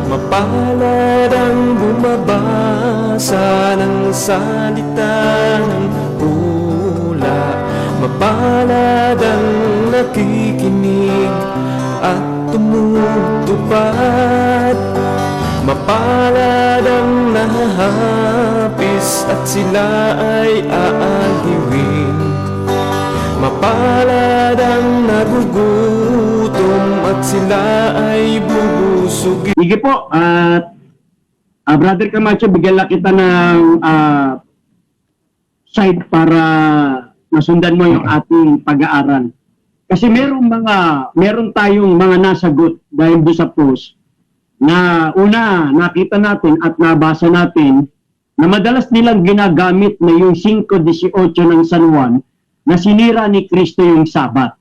Mapalad ang bumabasa ng salita ng hula. Mapalad ang nakikinig at tumutupad. Mapalad ang nahahapis at sila ay aaliwin. Mapalad ang nagugutom at sila ay bubusugin. Sige po, at Brother Camacho, bigyan lang kita ng side para nasundan mo yung ating pag-aaral. Kasi meron tayong mga nasagot dahil doon sa post na una, nakita natin at nabasa natin na madalas nilang ginagamit na yung 5:18 ng San Juan na sinira ni Kristo yung Sabat.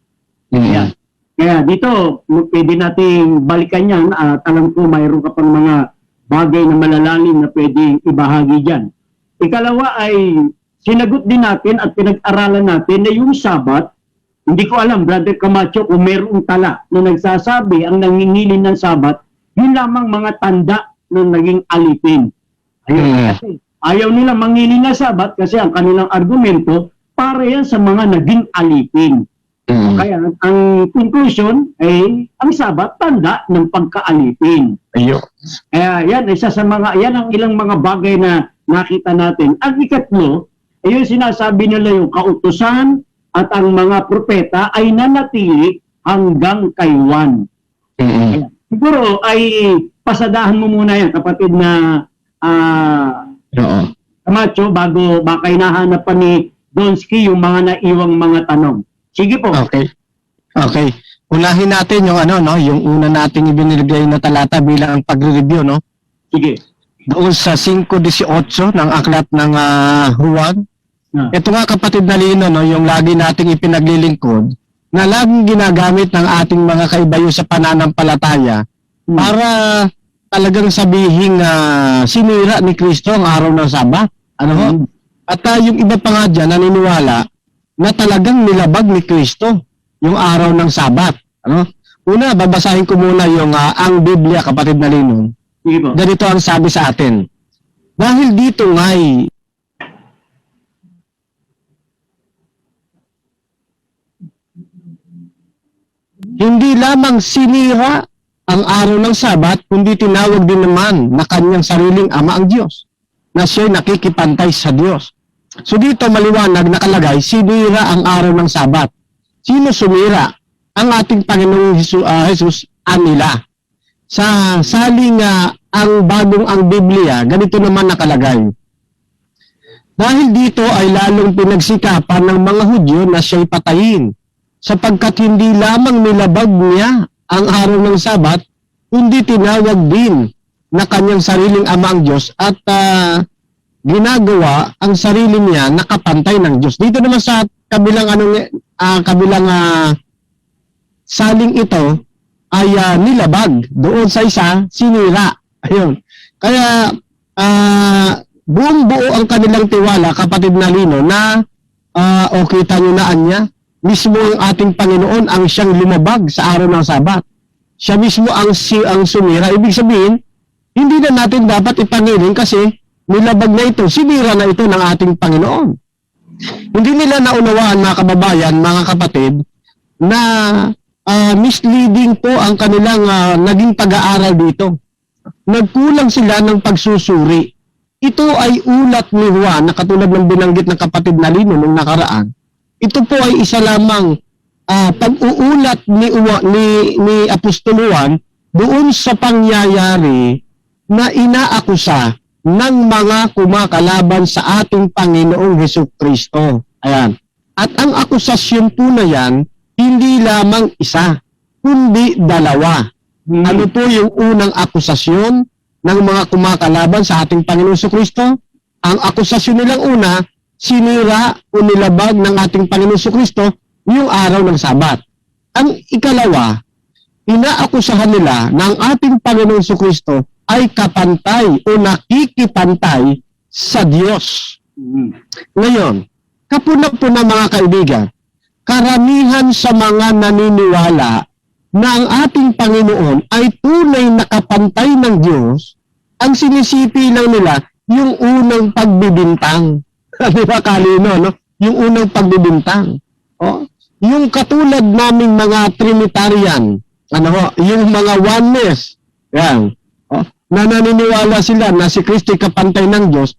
Kaya dito, pwede nating balikan yan at alam ko mayroon ka pang mga bagay na malalalim na pwedeng ibahagi dyan. Ikalawa ay sinagot din natin at pinag-aralan natin na yung Sabat, hindi ko alam, Brother Camacho, kung mayroong tala na nagsasabi ang nangingilin ng Sabat, yun lamang mga tanda na naging alipin. Kasi ayaw nila mangilin ng Sabat kasi ang kanilang argumento, para yan sa mga naging alipin. Kaya ang conclusion ay ang Sabat tanda ng pagkaalipin. Kaya yan, isa sa mga, yan ang ilang mga bagay na nakita natin. Ang ikatlo, ay yung sinasabi nila yung kautusan at ang mga propeta ay nanatili hanggang kay Juan. Kaya, siguro ay pasadahan mo muna yan, kapatid na Camacho, bago baka hinahanap pa ni Donsky yung mga naiwang mga tanong. Sige po. Okay. Unahin natin yung yung una nating ibinigay na talata bilang ang pagre-review, no? Sige. Doon sa 5:18 ng aklat ng Juan. Ito nga, kapatid na Lino, no, yung lagi nating ipinaglilingkod na laging ginagamit ng ating mga kaibayo sa pananampalataya para talagang sabihin na sinira ni Kristo ang araw ng Sabat. At yung iba pa nga dyan naniniwala na talagang nilabag ni Kristo yung araw ng Sabat. Una, babasahin ko muna yung ang Biblia, kapatid na Lino. Ganito ang sabi sa atin. Dahil dito nga'y hindi lamang sinira ang araw ng Sabat, kundi tinawag din naman na kanyang sariling ama ang Diyos, na siya'y nakikipantay sa Diyos. So dito maliwanag nakalagay, sinira ang araw ng Sabat. Sino sumira? Ang ating Panginoong Jesus anila. Sa saling ang Biblia, ganito naman nakalagay. Dahil dito ay lalong pinagsikapan ng mga Hudyo na siya'y patayin, sapagkat hindi lamang nilabag niya ang araw ng Sabat, kundi tinawag din na kanyang sariling ama ang Diyos at ginagawa ang sarili niya nakapantay ng Diyos. Dito naman sa kabilang saling ito ay nilabag. Doon sa isa, sinira. Ayun. Kaya buong buo ang kanilang tiwala, kapatid na Lino, na kita nyo na anya, mismo ang ating Panginoon ang siyang lumabag sa araw ng Sabat. Siya mismo ang sumira. Ibig sabihin, hindi na natin dapat ipangiling kasi nilabag na ito, sinira na ito ng ating Panginoon. Hindi nila naunawaan, mga kababayan, mga kapatid, na misleading po ang kanilang naging pag-aaral dito. Nagkulang sila ng pagsusuri. Ito ay ulat ni Juan, na katulad ng binanggit ng kapatid na Lino nung nakaraan. Ito po ay isa lamang pag-uulat ni Apostol Juan doon sa pangyayari na inaakusa ng mga kumakalaban sa ating Panginoong Hesukristo. Ayan. At ang akusasyon po na yan, hindi lamang isa, kundi dalawa. Ano po yung unang akusasyon ng mga kumakalaban sa ating Panginoong Hesukristo? Ang akusasyon nilang una, sinira o nilabag ng ating Panginoong Hesukristo yung araw ng Sabat. Ang ikalawa, inaakusahan nila na ang ating Panginoong Hesukristo ay kapantay o nakikipantay sa Diyos. Ngayon, kapuna-puna mga kaibigan, karamihan sa mga naniniwala na ang ating Panginoon ay tunay na kapantay ng Diyos, ang sinisipi lang nila yung unang pagbibintang. Di ba, Kalino, no? Yung unang pagbibintang. Oh, yung katulad naming mga Trinitarian, yung mga oneness, yan, na naniniwala sila na si Kristo ay kapantay ng Diyos,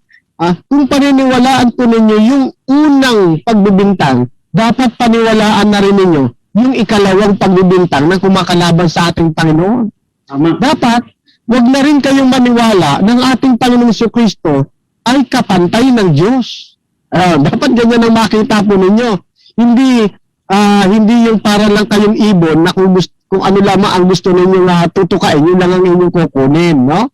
kung paniniwalaan po ninyo yung unang pagbibintang, dapat paniwalaan na rin ninyo yung ikalawang pagbibintang na kumakalaban sa ating Panginoon. Tama. Dapat, wag na rin kayong maniwala ng ating Panginoong Kristo ay kapantay ng Diyos. Dapat ganyan ang makita po ninyo. Hindi yung para lang kayong ibon na kung ano lamang ang gusto ninyong tutukain, yun lang ang inyong kukunin, no?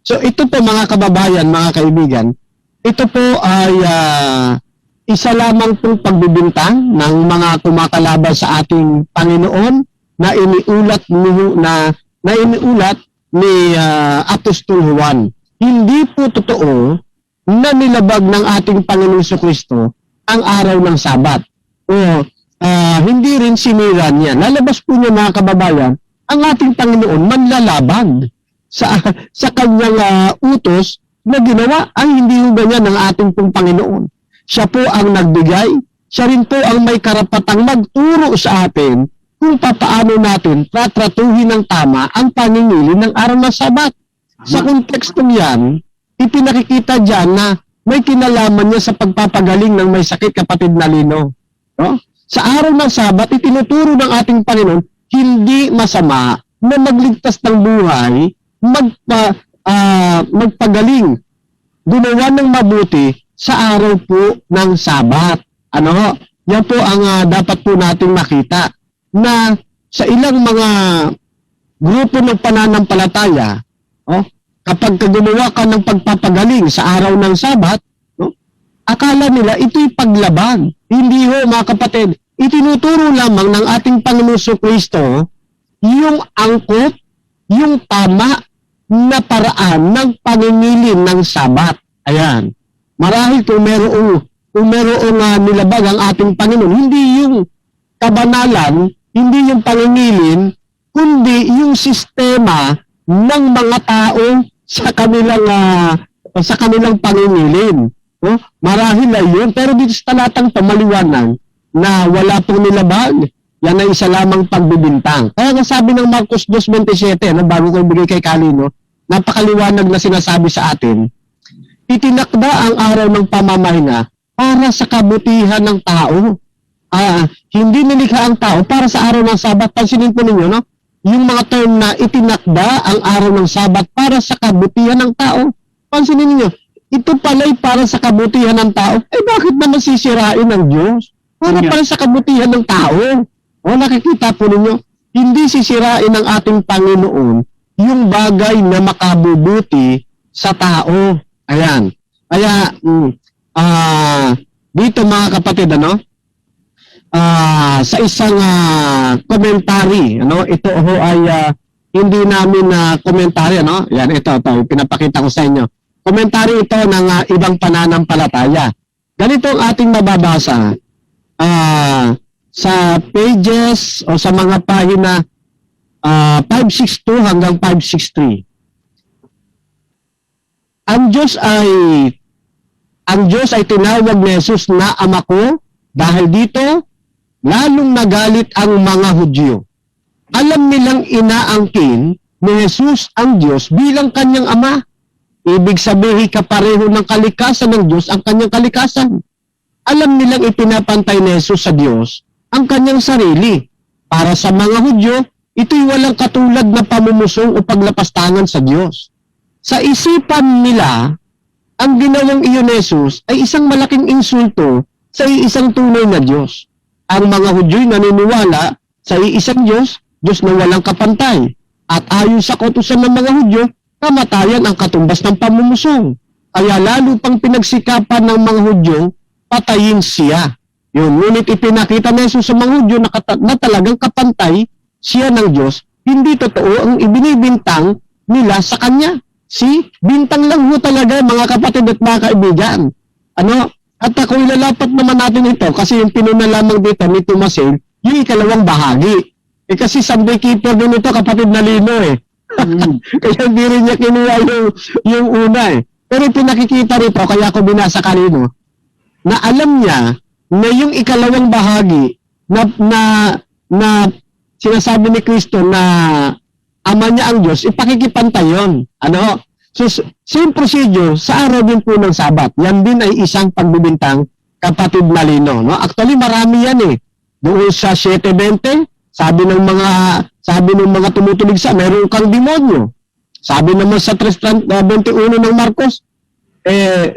So ito po mga kababayan, mga kaibigan, ito po ay isa lamang pong pagbibintang ng mga kumakalaban sa ating Panginoon na iniulat ni Apostol Juan. Hindi po totoo na nilabag ng ating Panginoon Kristo ang araw ng Sabat. Hindi rin sinira niya. Lalabas po niya mga kababayan, ang ating Panginoon manlalabag sa kanyang utos na ginawa. Ang hindi ho ganyan ng ating pong Panginoon. Siya po ang nagbigay, siya rin po ang may karapatang magturo sa atin kung papaano natin tatratuhin ng tama ang paningili ng araw ng Sabat. Sa kontekstong yan, ipinakikita dyan na may kinalaman niya sa pagpapagaling ng may sakit, kapatid na Lino. No? Sa araw ng Sabat, itinuturo ng ating Panginoon, hindi masama na magligtas ng buhay, magpagaling, gumawa ng mabuti sa araw po ng Sabat. Yan po ang dapat po nating makita na sa ilang mga grupo ng pananampalataya, kapag gumawa ka ng pagpapagaling sa araw ng Sabat, akala nila ito'y paglabag. Hindi ho, mga kapatid. Itinuturo lamang ng ating Panginoon Kristo yung angkop, yung tama na paraan ng pangingilin ng Sabat. Ayan. Marahil kung merong nilabag ang ating Panginoon, hindi yung kabanalan, hindi yung pangingilin, kundi yung sistema ng mga tao sa kanilang pangingilin. Marahil ay yun. Pero dito sa talatang pamaliwanag na wala pong nilabag, yan ay isa lamang pagbibintang. Kaya nga sabi ng Marcos 2:27, bago ko ibigay kay Kalino, napakaliwanag na sinasabi sa atin, itinakda ang araw ng pamamahinga para sa kabutihan ng tao. Hindi nilikha ang tao para sa araw ng Sabat. Pansinin po ninyo, no? Yung mga term na itinakda ang araw ng Sabat para sa kabutihan ng tao. Pansinin niyo, ito pala'y para sa kabutihan ng tao. Bakit naman sisirain ng Diyos? Para sa kabutihan ng tao. Nakikita po ninyo, hindi sisirain ng ating Panginoon yung bagay na makabubuti sa tao. Ayan. Kaya, dito mga kapatid, sa isang commentary, ito ho ay hindi namin commentary, Yan, ito, pinapakita ko sa inyo. Komentary ito ng ibang pananampalataya. Ganito ang ating mababasa sa pages o sa mga pahina 562 hanggang 563. Ang Diyos ay tinawag ni Jesus na Ama ko dahil dito lalong nagalit ang mga Hudyo. Alam nilang inaangkin ni Jesus ang Diyos bilang kanyang Ama. Ibig sabihin kapareho ng kalikasan ng Diyos ang kanyang kalikasan. Alam nilang ipinapantay ni Jesus sa Diyos ang kanyang sarili. Para sa mga Hudyo, ito'y walang katulad na pamumusong o paglapastangan sa Diyos. Sa isipan nila, ang ginawang iyon ni Jesus ay isang malaking insulto sa iisang tunay na Diyos. Ang mga Hudyo'y naniniwala sa iisang Diyos, Diyos na walang kapantay. At ayon sa kautusan ng mga Hudyo, kamatayan ang katumbas ng pamumusong. Kaya lalo pang pinagsikapan ng mga Hudyo, patayin siya. Ngunit ipinakita ni Jesus sa mga Hudyo na talagang kapantay siya ng Diyos. Hindi totoo ang ibinibintang nila sa Kanya. Bintang lang ho talaga mga kapatid at mga kaibigan. At kung ilalapat naman natin ito, kasi yung pinuna lamang dito ni Tomasin, yung ikalawang bahagi. kasi Sunday keeper din ito, kapatid na Lino eh. Kaya hindi rin niya kinuha yung una eh. Pero pinakikita rito, kaya ako binasa kanino, na alam niya na yung ikalawang bahagi na sinasabi ni Kristo na ama niya ang Diyos, ipakikipantay yun. Ano? So, same procedure sa araw din po ng Sabat. Yan din ay isang pagbibintang, kapatid na Lino. No? Actually, marami yan eh. Doon sa 7:20, sabi ng mga tumutulig sa, meron kang demonyo. Sabi naman sa 3:21 ng Marcos,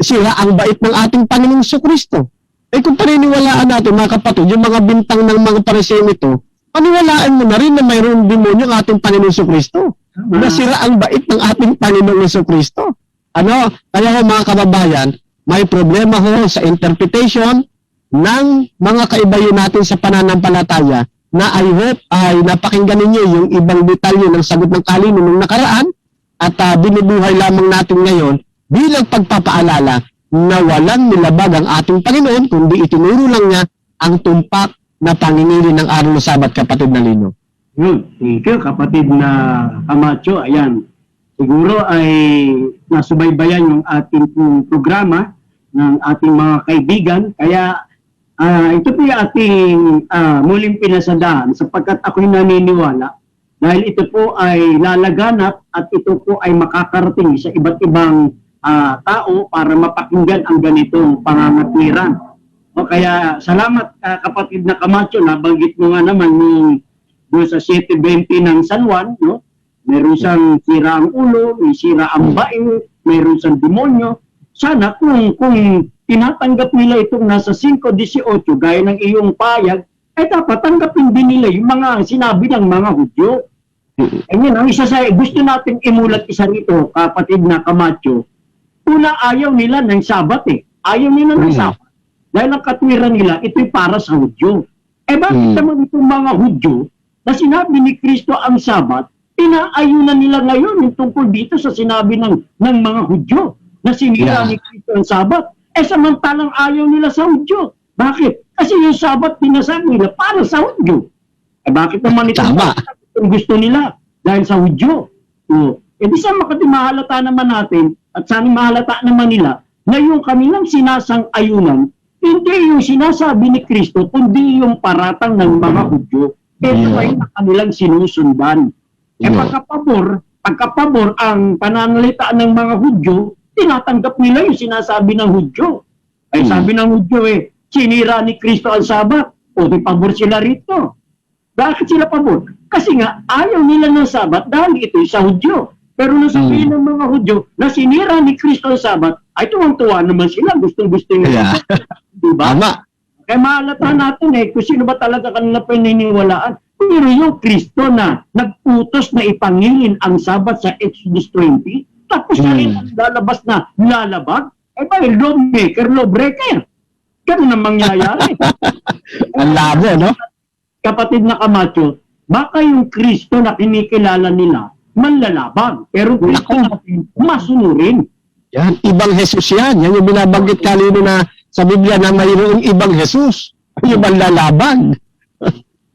sira ang bait ng ating Panginoong Kristo. Kung paniniwalaan natin, mga kapatid, yung mga bintang ng mga pariseo ito, paniwalaan mo na rin na mayroong demonyo ang ating Panginoong Kristo. Nasira ang bait ng ating Panginoong Kristo. Ano? Kaya ho, mga kababayan, may problema ho sa interpretation ng mga kaibayo natin sa pananampalataya na I hope ay napakinggan ninyo yung ibang detalye ng sagot ng Kalino nung nakaraan at binubuhay lamang natin ngayon bilang pagpapaalala na walang nilabag ang ating Panginoon kundi itinuro lang niya ang tumpak na pangingili ng araw ng Sabat, kapatid na Lino. Thank you, kapatid na Camacho. Ayan, siguro ay nasubaybayan yung ating programa ng ating mga kaibigan. Kaya ito po yung ating muling pinasadaan sapagkat ako'y naniniwala dahil ito po ay lalaganap at ito po ay makakarating sa iba't ibang tao para mapakinggan ang ganitong pangangatwiran. O kaya salamat kapatid na Camacho, nabanggit mo nga naman doon sa 7:20 ng San Juan, no? Meron siyang sira ang ulo, may sira ang baing, meron siyang demonyo. Sana kung tinatanggap nila itong nasa 5:18 gaya ng iyong payag, ay dapat tanggapin din nila yung mga sinabi ng mga Hudyo. Ayun, ang isa sa gusto natin imulat isa rito, kapatid na Camacho, una ayaw nila ng Sabat eh. Ayaw nila ng Sabat. Dahil ang katwiran nila, ito'y para sa Hudyo. Bakit naman itong mga Hudyo na sinabi ni Kristo ang Sabat, pinaayunan nila ngayon yung tungkol dito sa sinabi ng mga Hudyo na sinira ni Kristo ang Sabat. Samantalang ayaw nila sa Hudyo. Bakit? Kasi yung Sabat pinasabi nila para sa Hudyo. Bakit naman ito ang gusto nila dahil sa Hudyo? Di sa mahalata naman natin at sana mahalata naman nila na yung kanilang sinasang-ayunan hindi yung sinasabi ni Kristo, kundi yung paratang ng mga Hudyo. Ito ay kanilang sinusundan. Pagkapabor ang pananalita ng mga Hudyo, tinatanggap nila yung sinasabi ng Hudyo. Sabi ng Hudyo sinira ni Kristo ang Sabat. May pabor sila rito. Bakit sila pabor? Kasi nga, ayaw nila ng Sabat dahil ito'y sa Hudyo. Pero nasabihin ng mga Hudyo na sinira ni Kristo ang Sabat, ay tuwang-tuwa naman sila. Gustong-gusto nila. Diba? Kaya mahalata natin kung sino ba talaga kanila paniniwalaan. Pero yung Kristo na nagputos na ipangingin ang Sabat sa Exodus 20, tapos na rin ang lalabas na lalabag, ba yung lawmaker, lawbreaker. Ganun ang mangyayari. Ang labo, no? Kapatid na Camacho, baka yung Kristo na kinikilala nila, manlalabag. Pero Kristo natin, masunurin. Yan, ibang Jesus yan. Yan yung binabanggit kanino na sa Biblia na mayroong ibang Jesus. Yung manlalabag.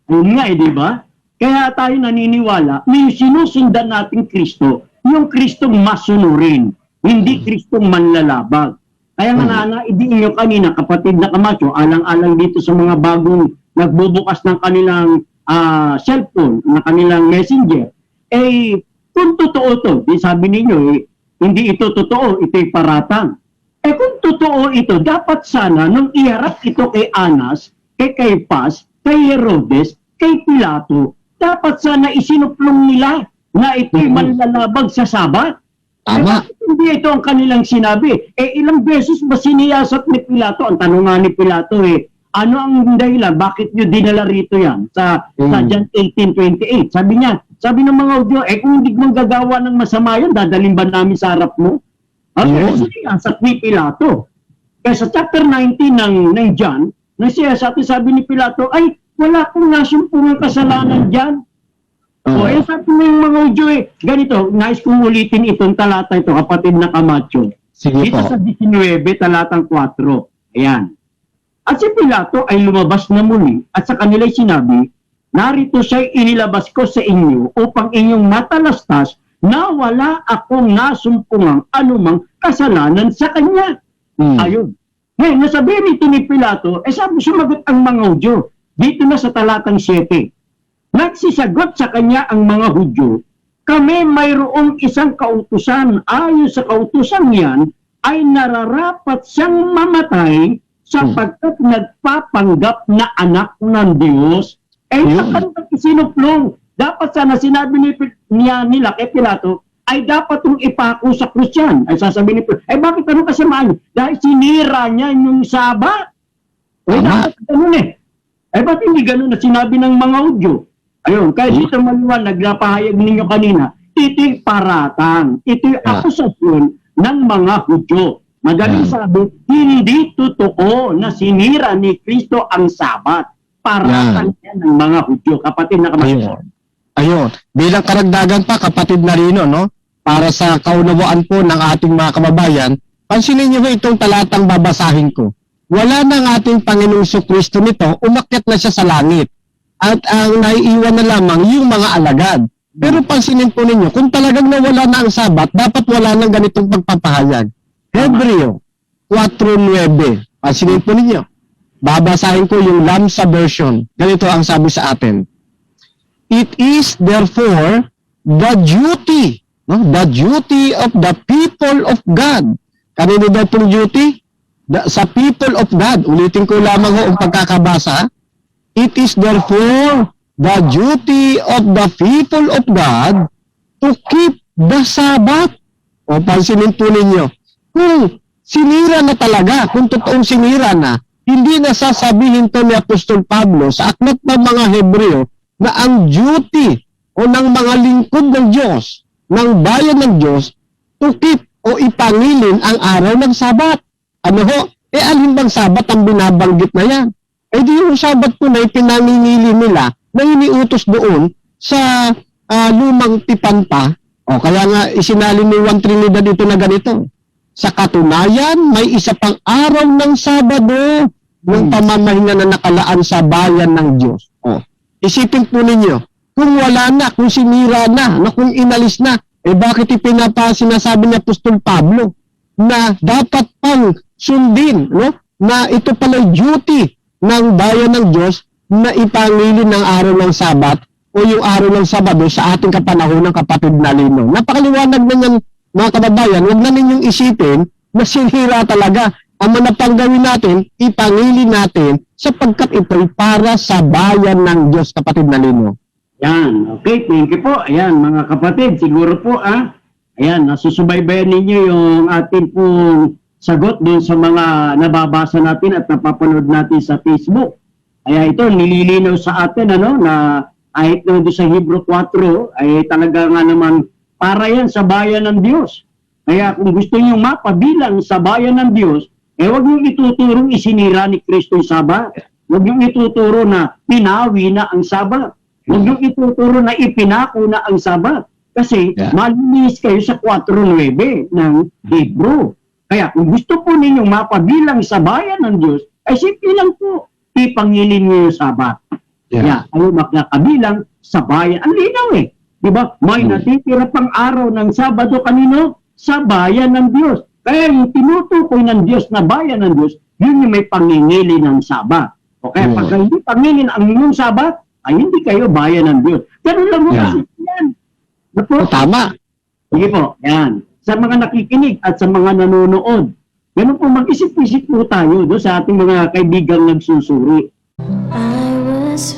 Ayun nga di ba? Kaya tayo naniniwala, may sinusundan nating Kristo, yung Kristong masunurin, hindi Kristong manlalabag. Kaya nga naidiin nyo kanina, kapatid na Camacho, alang-alang dito sa mga bagong nagbubukas ng kanilang cellphone, ng kanilang messenger, kung totoo to, sabi ninyo, hindi ito totoo, ito'y paratang. Kung totoo ito, dapat sana nung iharap ito kay Anas, kay Caiphas, kay Herodes, kay Pilato, dapat sana isinuplong nila na ito'y manlalabag sa Sabat. Tama. Hindi ito ang kanilang sinabi. Ilang beses ba siniyasat ni Pilato? Ang tanong nga ni Pilato ano ang dahilan? Bakit nyo dinala rito yan? Sa John 18:28. Sabi ng mga Hudyo, kung hindi mong gagawa ng masama yan, dadalhin ba namin sa harap mo? Siniyasat ni Pilato. Kaya sa chapter 19 ng John, sabi ni Pilato, wala pong nasumpungang kasalanan dyan. Sabi ng mga Hudyo, ganito, nais kong ulitin itong talata ito, kapatid na Camacho. Sige dito po. Sa 19, talatang 4. Ayan. At si Pilato ay lumabas na muli at sa kanila'y sinabi, narito siya'y inilabas ko sa inyo upang inyong matalastas na wala akong nasumpungang anumang kasalanan sa kanya. Ayun. Ngayon, nasabihin nito ni Pilato, sabi sumagot ang mga Hudyo. Dito na sa talatang 7. Nagsisagot sa kanya ang mga Hudyo, kami mayroong isang kautusan. Ayon sa kautusan yan, ay nararapat siyang mamatay sapagkat nagpapanggap na anak ng Diyos. Nakandang isinuplong. Dapat sana sinabi nila kay Pilato, ay dapat yung ipako sa krus yan. Ay sasabihin ni Pilato, bakit ano kasamaan? Dahil sinira niya yung Sabat. Dapat ganun ba't hindi ganun na sinabi ng mga Hudyo? Ayun, kaya dito maliwanag, napahayag ninyo kanina, ito'y paratang, ito'y akusasyon ng mga Hudyo. Madaling sabi, hindi totoo na sinira ni Kristo ang Sabat. Paratang yan ng mga Hudyo. Kapatid na kapatid. Ayun. Bilang karagdagan pa, kapatid na rin, no? Para sa kaunawaan po ng ating mga kababayan, pansinin niyo itong talatang babasahin ko. Wala na ng ating Panginoong Kristo nito, umakyat na siya sa langit. At ang naiiwan na lamang yung mga alagad. Pero pansinin po ninyo, kung talagang nawala na ang Sabat, dapat wala nang ganitong pagpapahayag. Hebreo 4:9. Pansinin po ninyo. Babasahin ko yung Lamsa version. Ganito ang sabi sa atin. It is therefore the duty of the people of God. Kanino daw pong duty? Sa people of God. Ulitin ko lamang ho ang pagkakabasa. It is therefore the duty of the people of God to keep the Sabbath. O pansinin po ninyo, kung sinira na talaga, kung totoong sinira na, hindi na sasabihin to ni Apostol Pablo sa aklat ng mga Hebreo na ang duty o ng mga lingkod ng Diyos, ng bayan ng Diyos, to keep o ipangilin ang araw ng Sabat. Ano ho? Alin bang Sabat ang binabanggit na yan? Di yung Sabat po na ipinangingili nila na iniutos doon sa lumang tipan pa. O kaya nga isinalin ni Juan Trinidad dito na ganito. Sa katunayan, may isa pang araw ng Sabado ng pamamahinga na nakalaan sa bayan ng Diyos. O, isipin po ninyo, kung wala na, kung sinira na, kung inalis na, bakit sinasabi ni Apostol Pablo na dapat pang sundin, no? Na ito pala duty ng bayan ng Diyos na ipangilin ng araw ng Sabat o yung araw ng Sabado sa ating kapanahon ng kapatid na Lino. Napakaliwanag na yan, mga kababayan. Huwag na ninyong isipin na sinira talaga. Ang manapanggawin natin, ipangilin natin sapagkat ito'y para sa bayan ng Diyos, kapatid na Lino. Yan. Okay, thank you po. Ayan, mga kapatid, siguro po, ayan, nasusubaybayan ninyo yung ating pong sagot doon sa mga nababasa natin at napapanood natin sa Facebook. Kaya ito, nililinaw sa atin, na kahit na doon sa Hebrew 4, ay talaga nga naman para yan sa bayan ng Diyos. Kaya kung gusto nyo mapabilang sa bayan ng Diyos, huwag nyo ituturong isinira ni Kristo yung Sabat. Huwag nyo ituturo na pinawi na ang Sabat. Huwag nyo ituturo na ipinako na ang Sabat. Kasi malinis kayo sa 4:9 ng Hebrew. Kaya kung gusto po ninyong mapabilang sa bayan ng Diyos, ay simple lang po, ipangilin nyo yung Sabat. Kaya ayaw makakabilang sa bayan. Ang linaw Diba? May natitira pang araw ng Sabado kanino? Sa bayan ng Diyos. Kaya yung tinutukoy ng Diyos na bayan ng Diyos, yun yung may pangingili ng Sabat. O kaya pag hindi pangingin ang inyong Sabat, ay hindi kayo bayan ng Diyos. Ganun lang mo kasi yan. Tama. Sige po, yan. Sa mga nakikinig at sa mga nanonood, ganun po mag-isip-isip po tayo sa ating mga kaibigang nagsusuri. I was